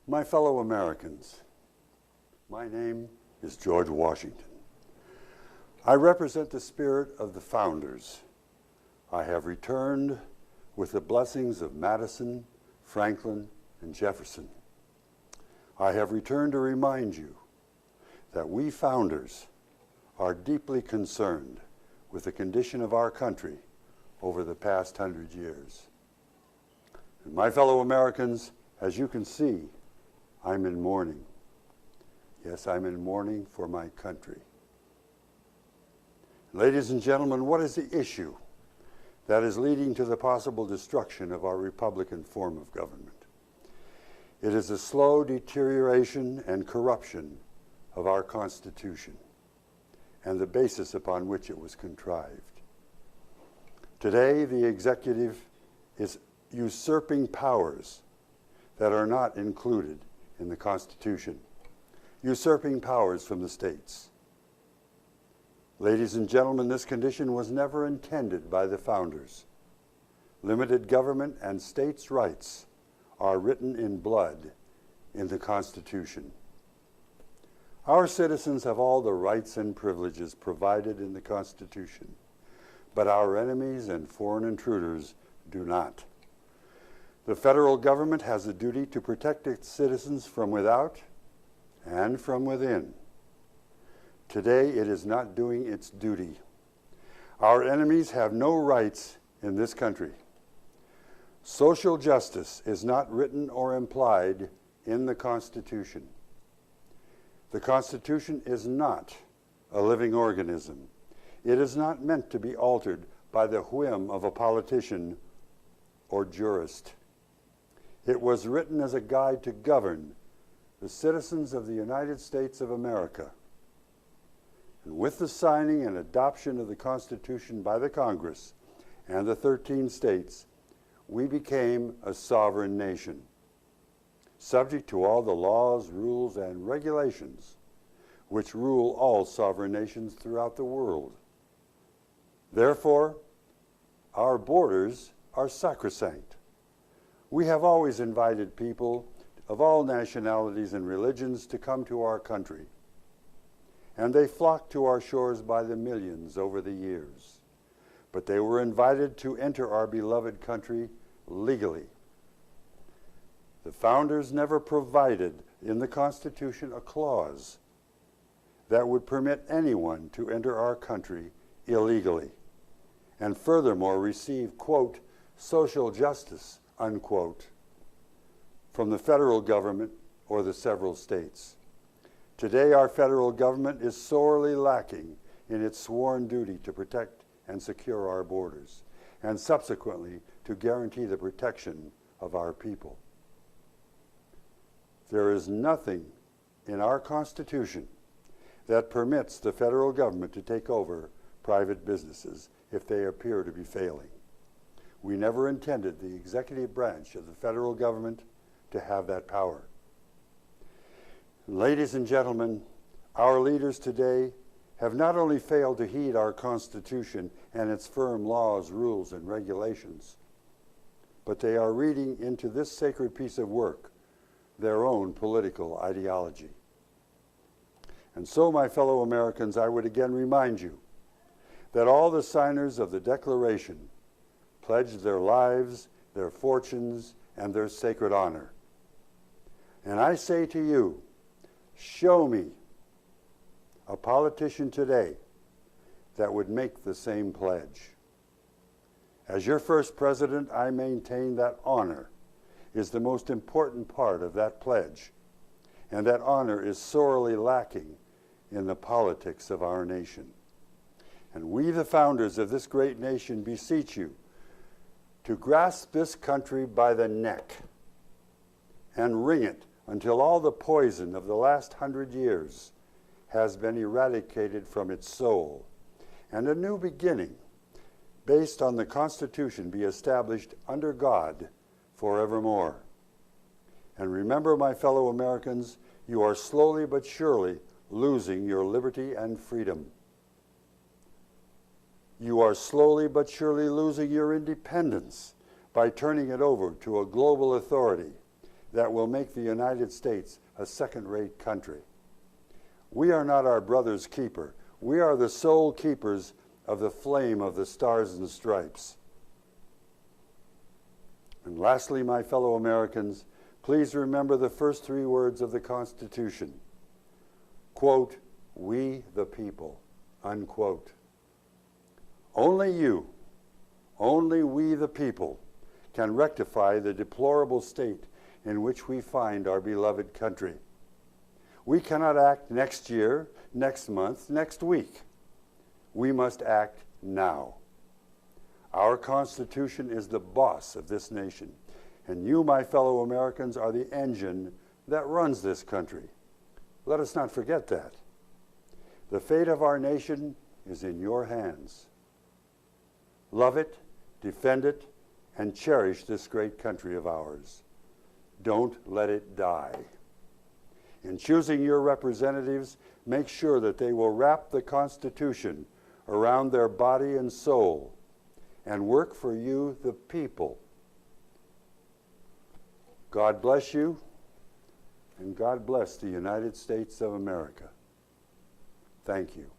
My fellow Americans, my name is George Washington. I represent the spirit of the founders. I have returned with the blessings of Madison, Franklin, and Jefferson. I have returned to remind you that we founders are deeply concerned with the condition of our country over the past 100 years. And my fellow Americans, as you can see, I'm in mourning. Yes, I'm in mourning for my country. Ladies and gentlemen, what is the issue that is leading to the possible destruction of our Republican form of government? It is the slow deterioration and corruption of our Constitution and the basis upon which it was contrived. Today, the executive is usurping powers that are not included in the Constitution, usurping powers from the states. Ladies and gentlemen, this condition was never intended by the founders. Limited government and states' rights are written in blood in the Constitution. Our citizens have all the rights and privileges provided in the Constitution, but our enemies and foreign intruders do not. The federal government has a duty to protect its citizens from without and from within. Today, it is not doing its duty. Our enemies have no rights in this country. Social justice is not written or implied in the Constitution. The Constitution is not a living organism. It is not meant to be altered by the whim of a politician or jurist. It was written as a guide to govern the citizens of the United States of America. And with the signing and adoption of the Constitution by the Congress and the 13 states, we became a sovereign nation, subject to all the laws, rules, and regulations which rule all sovereign nations throughout the world. Therefore, our borders are sacrosanct. We have always invited people of all nationalities and religions to come to our country, and they flocked to our shores by the millions over the years. But they were invited to enter our beloved country legally. The founders never provided in the Constitution a clause that would permit anyone to enter our country illegally, and furthermore receive, quote, social justice, unquote, from the federal government or the several states. Today, our federal government is sorely lacking in its sworn duty to protect and secure our borders, and subsequently to guarantee the protection of our people. There is nothing in our Constitution that permits the federal government to take over private businesses if they appear to be failing. We never intended the executive branch of the federal government to have that power. Ladies and gentlemen, our leaders today have not only failed to heed our Constitution and its firm laws, rules, and regulations, but they are reading into this sacred piece of work their own political ideology. And so, my fellow Americans, I would again remind you that all the signers of the Declaration pledged their lives, their fortunes, and their sacred honor. And I say to you, show me a politician today that would make the same pledge. As your first president, I maintain that honor is the most important part of that pledge, and that honor is sorely lacking in the politics of our nation. And we, the founders of this great nation, beseech you to grasp this country by the neck and wring it until all the poison of the last 100 years has been eradicated from its soul, and a new beginning based on the Constitution be established under God forevermore. And remember, my fellow Americans, you are slowly but surely losing your liberty and freedom. You are slowly but surely losing your independence by turning it over to a global authority that will make the United States a second-rate country. We are not our brother's keeper. We are the sole keepers of the flame of the Stars and Stripes. And lastly, my fellow Americans, please remember the first three words of the Constitution. Quote, "We the people," unquote. Only you, only we the people, can rectify the deplorable state in which we find our beloved country. We cannot act next year, next month, next week. We must act now. Our Constitution is the boss of this nation, and you, my fellow Americans, are the engine that runs this country. Let us not forget that. The fate of our nation is in your hands. Love it, defend it, and cherish this great country of ours. Don't let it die. In choosing your representatives, make sure that they will wrap the Constitution around their body and soul and work for you, the people. God bless you, and God bless the United States of America. Thank you.